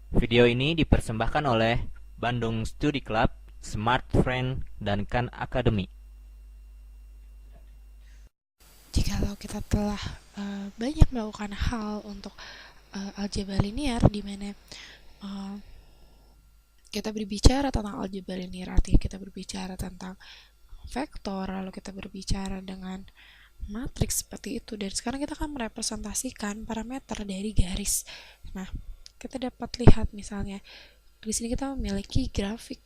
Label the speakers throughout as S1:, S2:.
S1: Video ini dipersembahkan oleh Bandung Study Club, Smart Friend, dan Khan Academy.
S2: Jikalau kita telah banyak melakukan hal untuk aljabar linear di mana uh, kita berbicara tentang aljabar linear, artinya kita berbicara tentang vektor, lalu kita berbicara dengan matriks seperti itu, dan sekarang kita akan merepresentasikan parameter dari garis. Nah, kita dapat lihat misalnya di sini kita memiliki grafik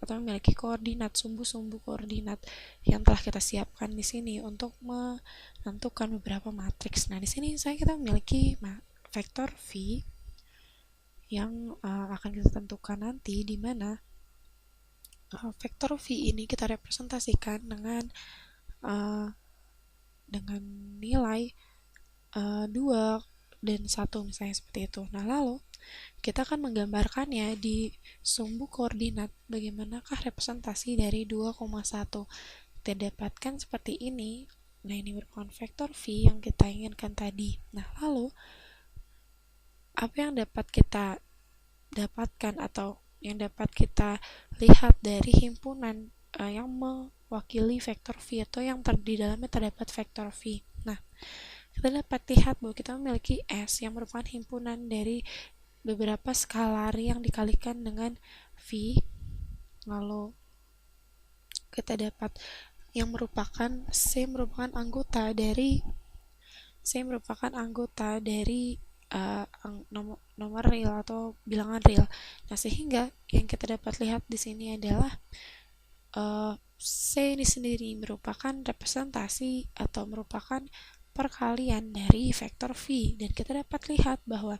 S2: atau memiliki koordinat, sumbu-sumbu koordinat yang telah kita siapkan di sini untuk menentukan beberapa matriks. Nah, di sini kita memiliki vektor V yang akan kita tentukan nanti, di mana vektor V ini kita representasikan uh, dengan nilai 2 dan 1 misalnya seperti itu. Nah, lalu kita akan menggambarkannya di sumbu koordinat. Bagaimanakah representasi dari 2,1? Kita dapatkan seperti ini. Nah, ini merupakan vektor V yang kita inginkan tadi. Nah, lalu apa yang dapat kita dapatkan atau yang dapat kita lihat dari himpunan yang mewakili vektor V atau yang di dalamnya terdapat vektor V. Nah, kita dapat lihat bahwa kita memiliki S yang merupakan himpunan dari beberapa skalar yang dikalikan dengan V. Lalu kita dapat yang merupakan C merupakan anggota dari nomor real atau bilangan real. Nah, sehingga yang kita dapat lihat di sini adalah C ini sendiri merupakan representasi atau merupakan perkalian dari vektor V, dan kita dapat lihat bahwa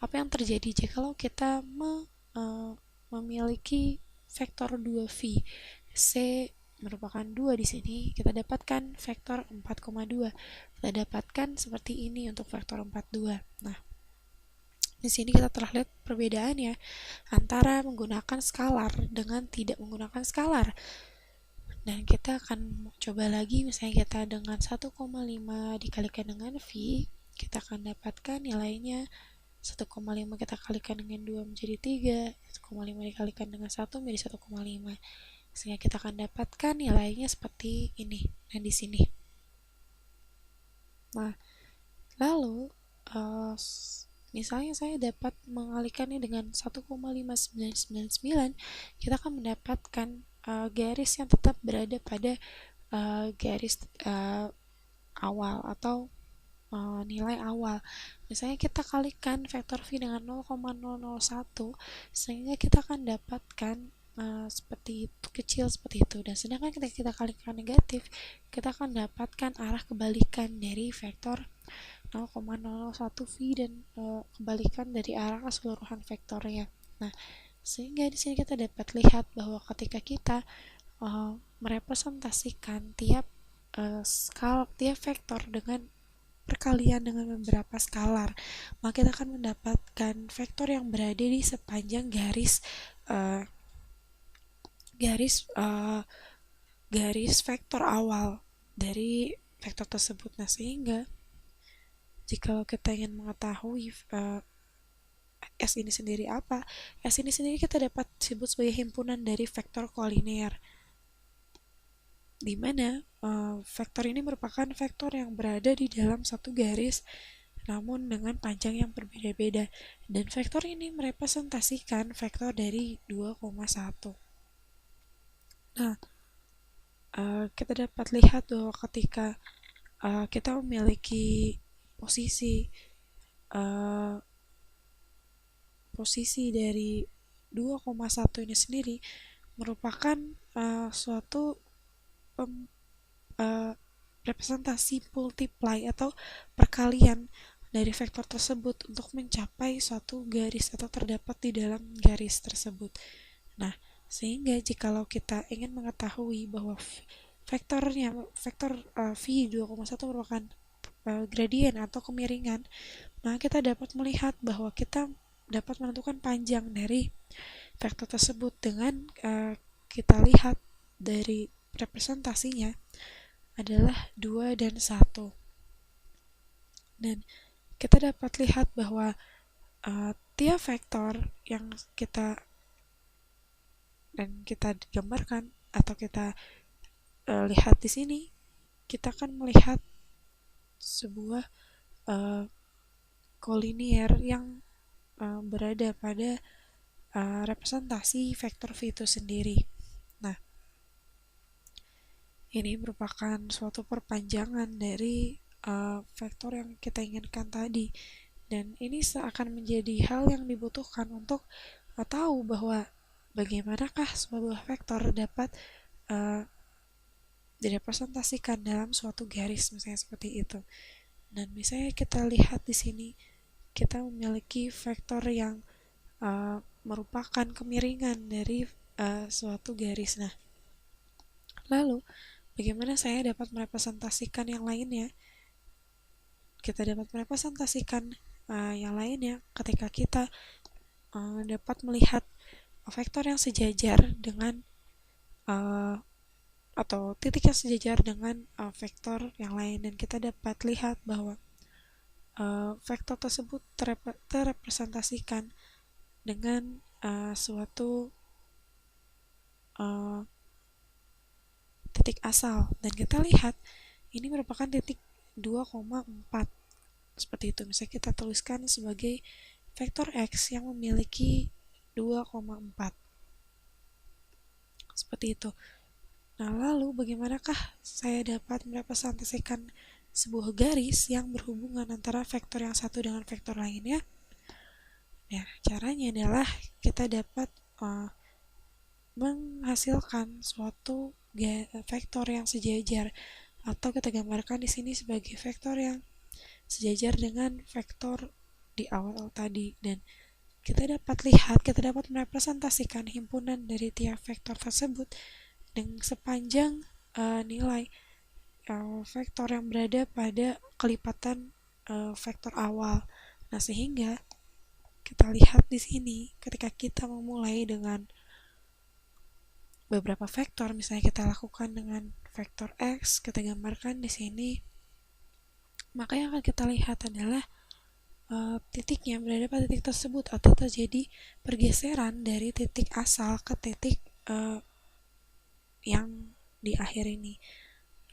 S2: apa yang terjadi jikalau kita memiliki vektor 2V. C merupakan 2 di sini, kita dapatkan vektor 4,2. Kita dapatkan seperti ini untuk vektor 42. Nah, di sini kita telah lihat perbedaannya antara menggunakan skalar dengan tidak menggunakan skalar. Dan kita akan coba lagi, misalnya kita dengan 1,5 dikalikan dengan V, kita akan dapatkan nilainya 1,5 kita kalikan dengan 2 menjadi 3, 1,5 dikalikan dengan 1 menjadi 1,5. Sehingga kita akan dapatkan nilainya seperti ini. Nah, di sini. Nah, lalu misalnya saya dapat mengalihkannya dengan 1,5999, kita akan mendapatkan garis yang tetap berada pada garis awal atau nilai awal. Misalnya kita kalikan vektor V dengan 0,001, sehingga kita akan dapatkan seperti itu, kecil seperti itu. Dan sedangkan ketika kita kalikan negatif, kita akan dapatkan arah kebalikan dari vektor 0,001 V dan kebalikan dari arah keseluruhan vektornya. Nah, sehingga di sini kita dapat lihat bahwa ketika kita merepresentasikan tiap vektor dengan perkalian dengan beberapa skalar, maka kita akan mendapatkan vektor yang berada di sepanjang uh, garis uh, garis vektor awal dari vektor tersebut. Nah, sehingga jika kita ingin mengetahui S ini sendiri apa, S ini sendiri kita dapat sebut sebagai himpunan dari vektor kolinear, di mana vektor ini merupakan vektor yang berada di dalam satu garis namun dengan panjang yang berbeda-beda, dan vektor ini merepresentasikan vektor dari 2,1. Nah, kita dapat lihat bahwa ketika kita memiliki uh, posisi dari 2,1 ini sendiri merupakan suatu representasi multiply atau perkalian dari vektor tersebut untuk mencapai suatu garis atau terdapat di dalam garis tersebut. Nah, sehingga jikalau kita ingin mengetahui bahwa vektor V 2,1 merupakan gradien atau kemiringan, maka kita dapat melihat bahwa kita dapat menentukan panjang dari vektor tersebut dengan kita lihat dari representasinya adalah 2 dan 1. Dan kita dapat lihat bahwa tiap vektor yang kita gambarkan atau kita lihat di sini, kita akan melihat sebuah kolinier yang berada pada representasi vektor V itu sendiri. Nah, ini merupakan suatu perpanjangan dari vektor yang kita inginkan tadi, dan ini seakan menjadi hal yang dibutuhkan untuk tahu bahwa bagaimanakah sebuah vektor dapat direpresentasikan dalam suatu garis, misalnya seperti itu. Dan misalnya kita lihat di sini, kita memiliki vektor yang merupakan kemiringan dari suatu garis. Nah, lalu bagaimana saya dapat merepresentasikan yang lainnya? Kita dapat merepresentasikan yang lainnya ketika kita dapat melihat vektor yang sejajar dengan atau titik yang sejajar dengan vektor yang lain, dan kita dapat lihat bahwa vektor tersebut terrepresentasikan dengan suatu titik asal, dan kita lihat ini merupakan titik 2,4 seperti itu. Misalnya kita tuliskan sebagai vektor X yang memiliki 2,4 seperti itu. Nah, lalu bagaimanakah saya dapat merepresentasikan sebuah garis yang berhubungan antara vektor yang satu dengan vektor lainnya? Nah, caranya adalah kita dapat menghasilkan suatu vektor yang sejajar, atau kita gambarkan di sini sebagai vektor yang sejajar dengan vektor di awal tadi, dan kita dapat merepresentasikan himpunan dari tiap vektor tersebut dengan sepanjang nilai vektor yang berada pada kelipatan vektor awal. Nah, sehingga kita lihat di sini ketika kita memulai dengan beberapa vektor, misalnya kita lakukan dengan vektor X, kita gambarkan di sini, maka yang akan kita lihat adalah titiknya berada pada titik tersebut, atau terjadi pergeseran dari titik asal ke titik yang di akhir ini.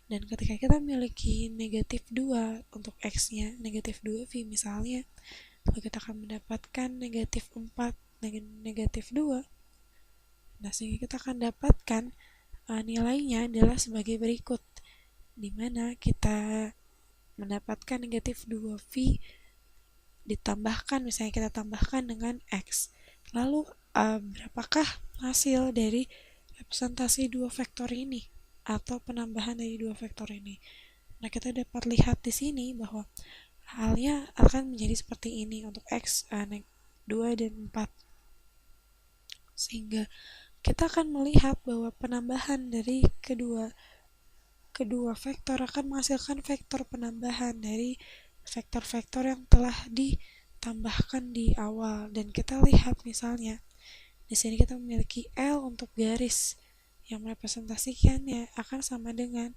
S2: Dan ketika kita memiliki negatif 2 untuk X-nya, negatif 2V misalnya, lalu kita akan mendapatkan negatif 4 dengan negatif 2. Nah, sehingga kita akan dapatkan nilainya adalah sebagai berikut, di mana kita mendapatkan negatif 2V ditambahkan, misalnya kita tambahkan dengan X. Lalu berapakah hasil dari representasi dua vektor ini atau penambahan dari dua vektor ini? Nah, kita dapat lihat di sini bahwa halnya akan menjadi seperti ini untuk X 2 dan 4, sehingga kita akan melihat bahwa penambahan dari kedua vektor akan menghasilkan vektor penambahan dari vektor-vektor yang telah ditambahkan di awal. Dan kita lihat misalnya di sini kita memiliki L untuk garis yang merepresentasikannya akan sama dengan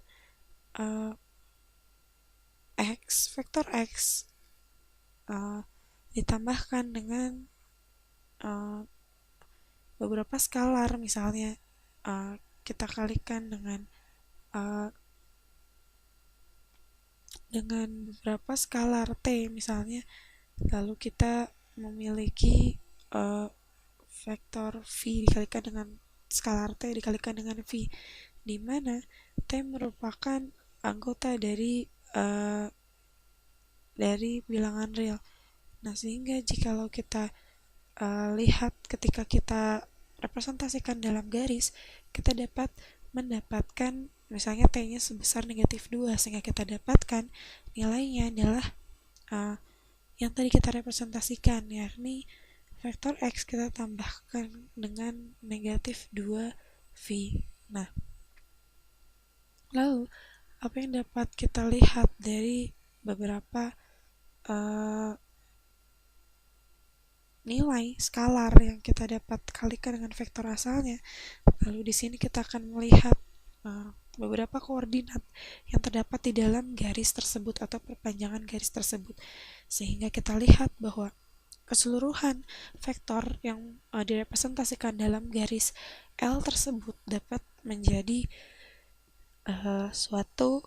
S2: X, vektor X ditambahkan dengan beberapa skalar, misalnya kita kalikan dengan beberapa skalar T misalnya, lalu kita memiliki vektor V dikalikan dengan skalar T dikalikan dengan V, di mana T merupakan anggota dari bilangan real. Nah, sehingga jikalau kita lihat ketika kita representasikan dalam garis, kita dapat mendapatkan misalnya T-nya sebesar negatif 2, sehingga kita dapatkan nilainya adalah yang tadi kita representasikan, yakni vektor X kita tambahkan dengan negatif 2V. Nah, lalu apa yang dapat kita lihat dari beberapa nilai skalar yang kita dapat kalikan dengan vektor asalnya? Lalu di sini kita akan melihat beberapa koordinat yang terdapat di dalam garis tersebut atau perpanjangan garis tersebut, sehingga kita lihat bahwa keseluruhan vektor yang direpresentasikan dalam garis L tersebut dapat menjadi suatu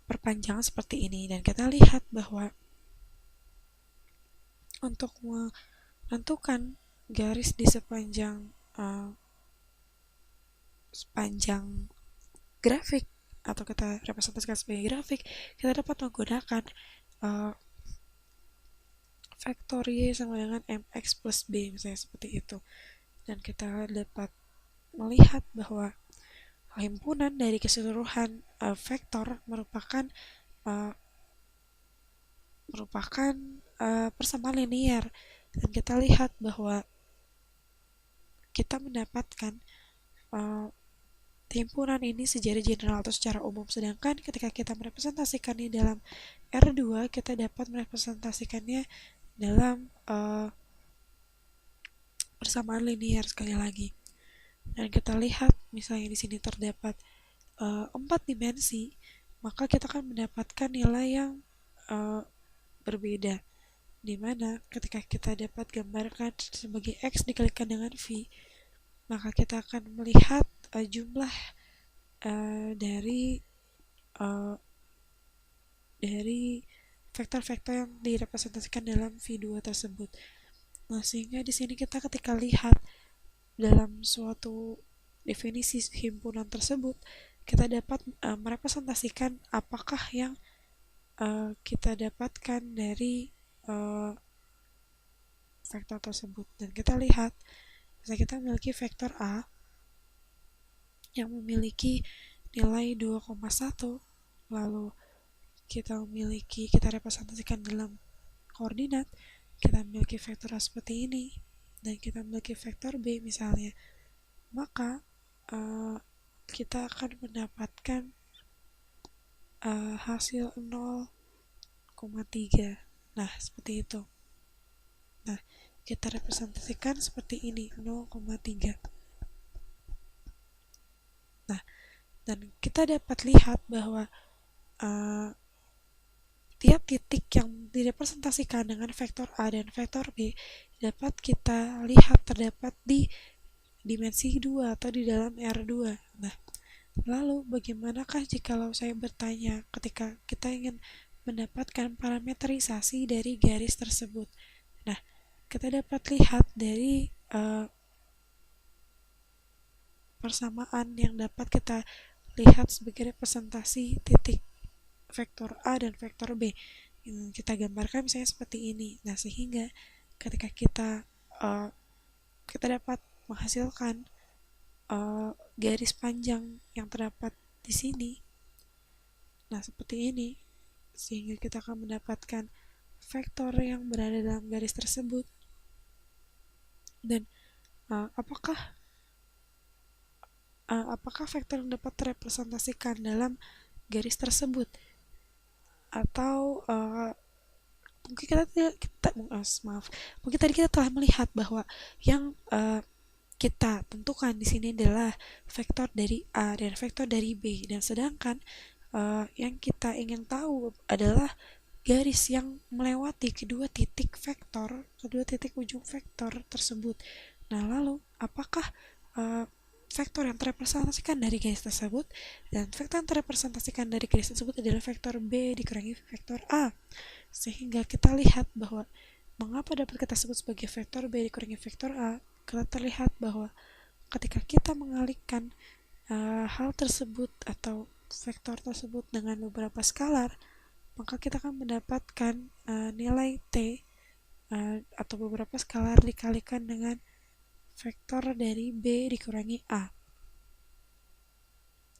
S2: perpanjangan seperti ini. Dan kita lihat bahwa untuk menentukan garis di sepanjang grafik, atau kita representasikan sebagai grafik, kita dapat menggunakan vektor Y sama dengan mx plus b, misalnya seperti itu. Dan kita dapat melihat bahwa himpunan dari keseluruhan vektor merupakan persamaan linear. Dan kita lihat bahwa kita mendapatkan himpunan ini secara general atau secara umum, sedangkan ketika kita merepresentasikannya dalam R2, kita dapat merepresentasikannya dalam persamaan linear sekali lagi. Dan kita lihat misalnya di sini terdapat 4 dimensi, maka kita akan mendapatkan nilai yang berbeda, dimana ketika kita dapat gambarkan sebagai X dikalikan dengan V, maka kita akan melihat jumlah dari vektor-vektor yang direpresentasikan dalam V2 tersebut. Nah, sehingga di sini kita ketika lihat dalam suatu definisi himpunan tersebut, kita dapat merepresentasikan apakah yang kita dapatkan dari vektor tersebut. Dan kita lihat, misalnya kita memiliki vektor A yang memiliki nilai 2,1, lalu kita representasikan dalam koordinat, kita memiliki vektor A seperti ini, dan kita memiliki vektor B misalnya, maka kita akan mendapatkan hasil 0,3. Nah, seperti itu. Nah, kita representasikan seperti ini, 0,3. Nah, dan kita dapat lihat bahwa tiap titik yang direpresentasikan dengan vektor A dan vektor B dapat kita lihat terdapat di dimensi 2 atau di dalam R2. Nah, lalu bagaimanakah jikalau saya bertanya ketika kita ingin mendapatkan parametrisasi dari garis tersebut? Nah, kita dapat lihat dari persamaan yang dapat kita lihat sebagai representasi titik vektor A dan vektor B. Kita gambarkan misalnya seperti ini. Nah, sehingga ketika kita dapat menghasilkan garis panjang yang terdapat di sini, nah seperti ini, sehingga kita akan mendapatkan vektor yang berada dalam garis tersebut. Dan apakah vektor yang dapat terrepresentasikan dalam garis tersebut, atau mungkin tadi kita telah melihat bahwa yang kita tentukan di sini adalah vektor dari A dan vektor dari B, dan sedangkan yang kita ingin tahu adalah garis yang melewati kedua titik ujung vektor tersebut. Nah, lalu apakah vektor yang terrepresentasikan dari garis tersebut dan vektor yang terrepresentasikan dari garis tersebut adalah vektor B dikurangi vektor A, sehingga kita lihat bahwa mengapa dapat kita sebut sebagai vektor B dikurangi vektor A. Kita terlihat bahwa ketika kita mengalihkan hal tersebut atau vektor tersebut dengan beberapa skalar, maka kita akan mendapatkan nilai T atau beberapa skalar dikalikan dengan vektor dari B dikurangi A.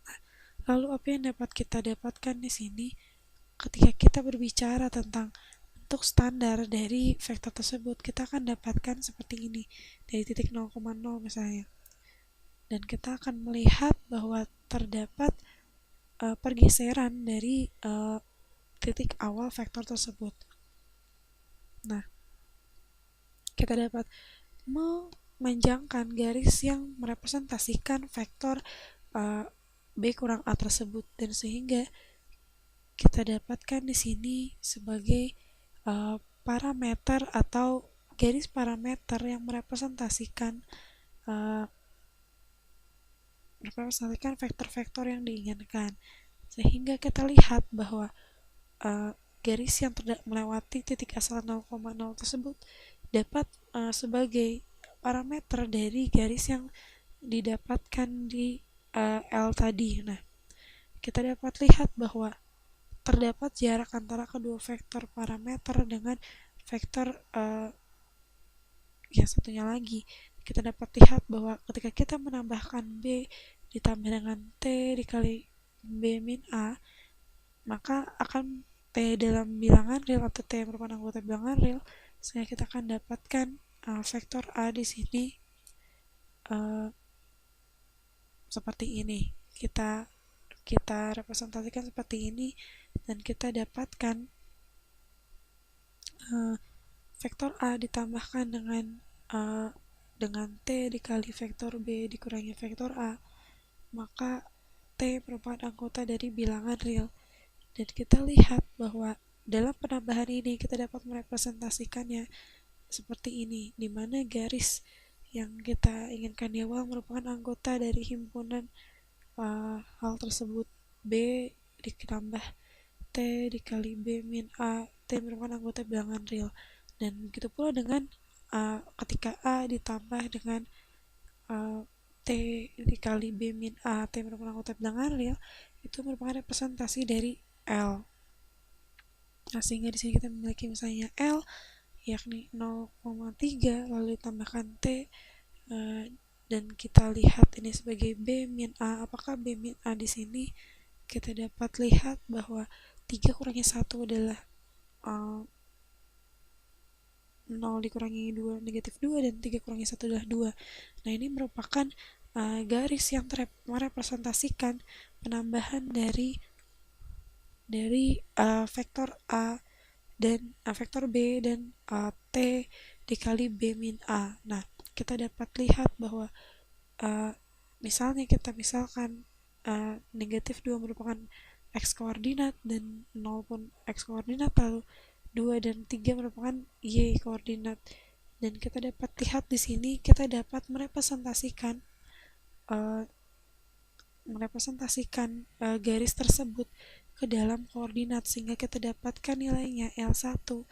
S2: Nah, lalu apa yang dapat kita dapatkan di sini ketika kita berbicara tentang bentuk standar dari vektor tersebut? Kita akan dapatkan seperti ini dari titik 0,0 misalnya. Dan kita akan melihat bahwa terdapat pergeseran dari titik awal vektor tersebut. Nah, kita dapat memanjangkan garis yang merepresentasikan vektor B kurang A tersebut, dan sehingga kita dapatkan di sini sebagai parameter atau garis parameter yang merepresentasikan vektor-vektor yang diinginkan, sehingga kita lihat bahwa garis yang tidak melewati titik asal 0,0 tersebut dapat sebagai parameter dari garis yang didapatkan di L tadi. Nah, kita dapat lihat bahwa terdapat jarak antara kedua vektor parameter dengan vektor yang satunya lagi. Kita dapat lihat bahwa ketika kita menambahkan B ditambah dengan T dikali B min A, maka akan T dalam bilangan real atau T merupakan anggota bilangan real, sehingga kita akan dapatkan vektor A di sini seperti ini. Kita representasikan seperti ini, dan kita dapatkan vektor A ditambahkan dengan T dikali vektor B dikurangi vektor A, maka T merupakan anggota dari bilangan real. Dan kita lihat bahwa dalam penambahan ini kita dapat merepresentasikannya seperti ini, di mana garis yang kita inginkan di awal merupakan anggota dari himpunan hal tersebut. B ditambah T dikali B min A, T merupakan anggota bilangan real. Dan begitu pula dengan ketika A ditambah dengan T dikali B min A, T merupakan anggota bilangan real, itu merupakan representasi dari L. Nah, sehingga di sini kita memiliki misalnya L yakni 0,3 lalu ditambahkan T dan kita lihat ini sebagai B min A. Apakah B min A di sini? Kita dapat lihat bahwa 3 kurangi 1 adalah 0 dikurangi 2 negatif 2, dan 3 kurangi 1 adalah 2. Nah, ini merupakan garis yang merepresentasikan penambahan dari vektor A dan vektor B dan T dikali B min A. Nah, kita dapat lihat bahwa misalnya kita misalkan negatif 2 merupakan X koordinat dan 0 pun X koordinat, lalu 2 dan 3 merupakan Y koordinat. Dan kita dapat lihat di sini kita dapat merepresentasikan garis tersebut ke dalam koordinat, sehingga kita dapatkan nilainya L1,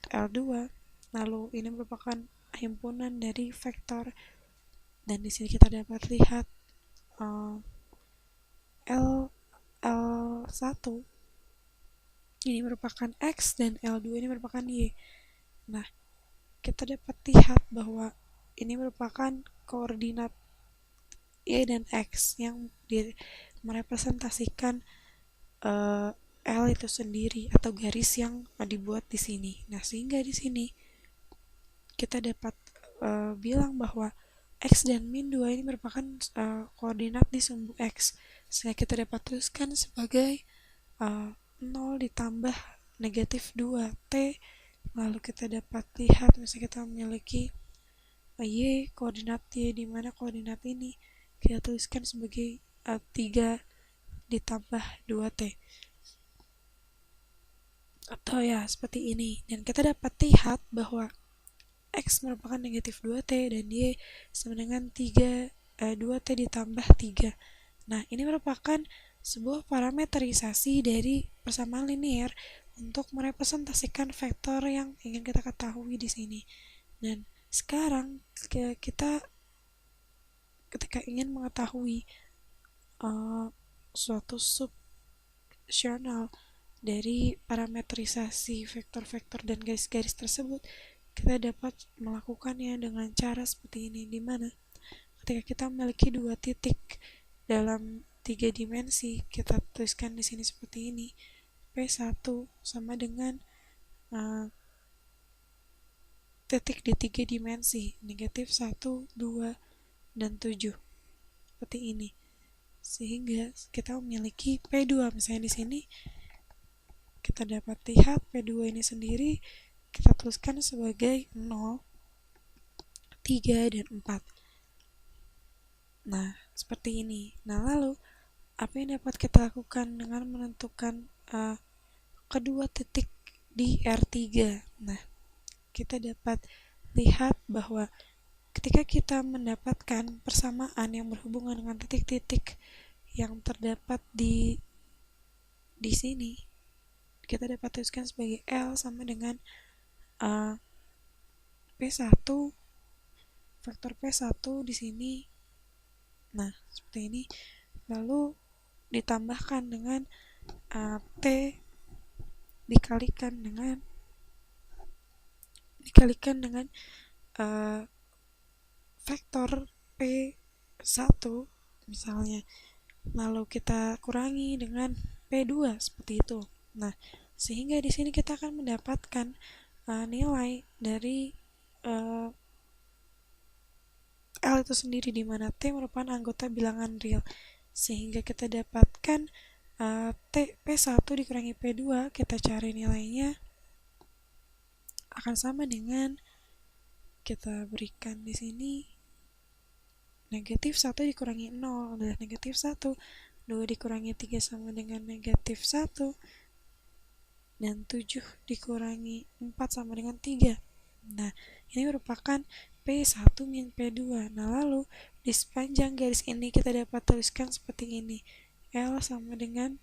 S2: L2, lalu ini merupakan himpunan dari vektor, dan di sini kita dapat lihat L1 ini merupakan X dan L2 ini merupakan Y. Nah, kita dapat lihat bahwa ini merupakan koordinat Y dan X yang merepresentasikan L itu sendiri atau garis yang dibuat di sini. Nah, sehingga di sini kita dapat bilang bahwa X dan min 2 ini merupakan koordinat di sumbu X, sehingga kita dapat tuliskan sebagai 0 ditambah negatif 2T. Lalu kita dapat lihat misalnya kita memiliki Y, koordinat Y, di mana koordinat ini kita tuliskan sebagai 3 ditambah 2T, atau ya seperti ini. Dan kita dapat lihat bahwa X merupakan negatif 2T dan Y sama dengan 2T ditambah 3. Nah, ini merupakan sebuah parameterisasi dari persamaan linear untuk merepresentasikan vektor yang ingin kita ketahui di sini. Dan sekarang kita ketika ingin mengetahui suatu subrasional dari parameterisasi vektor-vektor dan garis-garis tersebut, kita dapat melakukannya dengan cara seperti ini, di mana ketika kita memiliki 2 titik dalam 3 dimensi, kita tuliskan di sini seperti ini. P1 sama dengan titik di 3 dimensi, negatif 1, 2, dan 7. Seperti ini. Sehingga kita memiliki P2, misalnya di sini kita dapat lihat P2 ini sendiri kita tuliskan sebagai 0, 3, dan 4. Nah, seperti ini. Nah, lalu apa yang dapat kita lakukan dengan menentukan kedua titik di R3. Nah, kita dapat lihat bahwa ketika kita mendapatkan persamaan yang berhubungan dengan titik-titik yang terdapat di sini, kita dapat tuliskan sebagai L sama dengan P1, faktor P1 di sini. Nah, seperti ini. Lalu ditambahkan dengan T dikalikan dengan vektor P1 misalnya. Lalu kita kurangi dengan P2 seperti itu. Nah, sehingga di sini kita akan mendapatkan nilai dari L itu sendiri, di mana T merupakan anggota bilangan real. Sehingga kita dapatkan T P1 dikurangi P2, kita cari nilainya akan sama dengan, kita berikan di sini, negatif 1 dikurangi 0 adalah negatif 1, 2 dikurangi 3 sama dengan negatif 1, dan 7 dikurangi 4 sama dengan 3. Nah, ini merupakan P1 min P2. Nah, lalu di sepanjang garis ini kita dapat tuliskan seperti ini. L sama dengan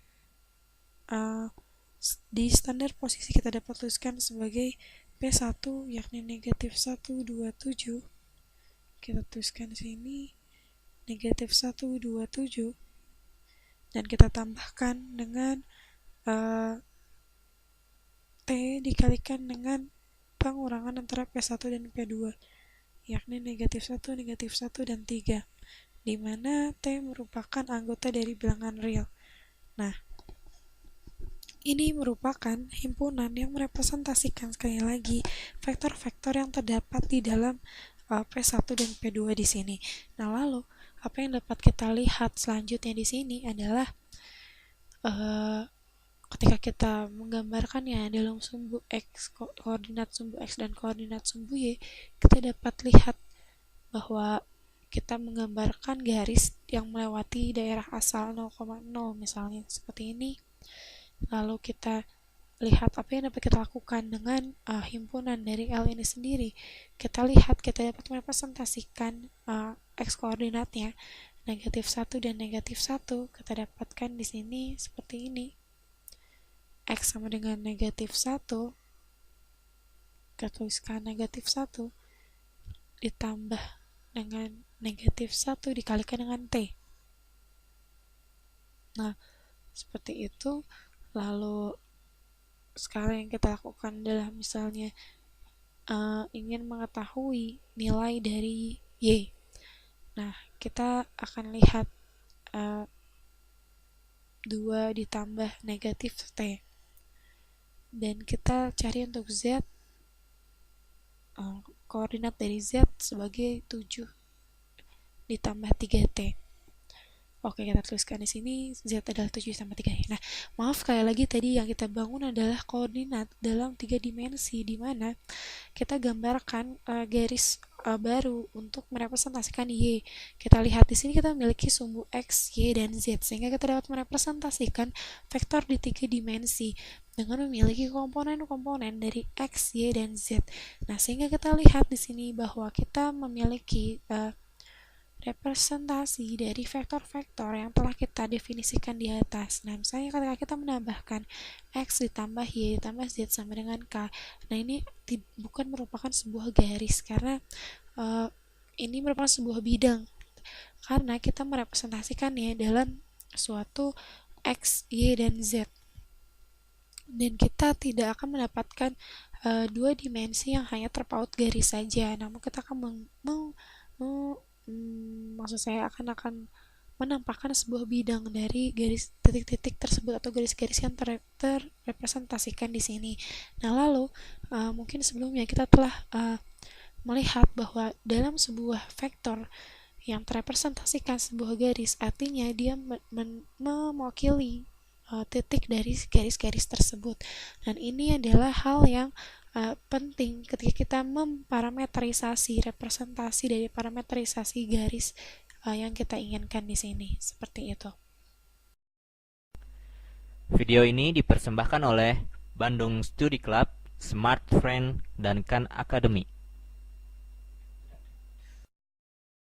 S2: di standar posisi kita dapat tuliskan sebagai P1 yakni negatif 127. Kita tuliskan di sini negatif 127 dan kita tambahkan dengan T dikalikan dengan pengurangan antara P1 dan P2 yakni negatif 1, negatif 1, dan 3, di mana T merupakan anggota dari bilangan real. Nah, ini merupakan himpunan yang merepresentasikan sekali lagi vektor-vektor yang terdapat di dalam P1 dan P2 di sini. Nah, lalu apa yang dapat kita lihat selanjutnya di sini adalah ketika kita menggambarkannya dalam sumbu X, koordinat sumbu X dan koordinat sumbu Y, kita dapat lihat bahwa kita menggambarkan garis yang melewati daerah asal 0,0 misalnya seperti ini. Lalu kita lihat apa yang dapat kita lakukan dengan himpunan dari L ini sendiri. Kita lihat kita dapat merepresentasikan X koordinatnya negatif 1 dan negatif 1. Kita dapatkan di sini seperti ini. X sama dengan negatif 1, kita tuliskan negatif 1 ditambah dengan negatif 1 dikalikan dengan T. Nah, seperti itu. Lalu sekarang yang kita lakukan adalah misalnya ingin mengetahui nilai dari Y. Nah, kita akan lihat 2 ditambah negatif T. Dan kita cari untuk Z, koordinat dari Z sebagai 7 ditambah 3T. Oke, kita tuliskan di sini Z adalah 7 sama 3. Nah, maaf sekali lagi tadi yang kita bangun adalah koordinat dalam 3 dimensi, di mana kita gambarkan garis baru untuk merepresentasikan Y. Kita lihat di sini kita memiliki sumbu X, Y, dan Z, sehingga kita dapat merepresentasikan vektor di 3 dimensi dengan memiliki komponen-komponen dari X, Y, dan Z. Nah, sehingga kita lihat di sini bahwa kita memiliki representasi dari vektor-vektor yang telah kita definisikan di atas. Nah, misalnya ketika kita menambahkan X ditambah Y ditambah Z sama dengan K. Nah, ini bukan merupakan sebuah garis, karena ini merupakan sebuah bidang. Karena kita merepresentasikannya dalam suatu X, Y, dan Z. Dan kita tidak akan mendapatkan dua dimensi yang hanya terpaut garis saja. Namun kita akan maksud saya akan menampakkan sebuah bidang dari garis titik-titik tersebut atau garis-garis yang terrepresentasikan di sini. Nah, lalu mungkin sebelumnya kita telah melihat bahwa dalam sebuah vektor yang terrepresentasikan sebuah garis, artinya dia mewakili titik dari garis-garis tersebut. Dan ini adalah hal yang penting ketika kita memparametrisasi representasi dari parametrisasi garis yang kita inginkan di sini, seperti itu.
S1: Video ini dipersembahkan oleh Bandung Studi Club, Smart Friend, dan Khan Academy.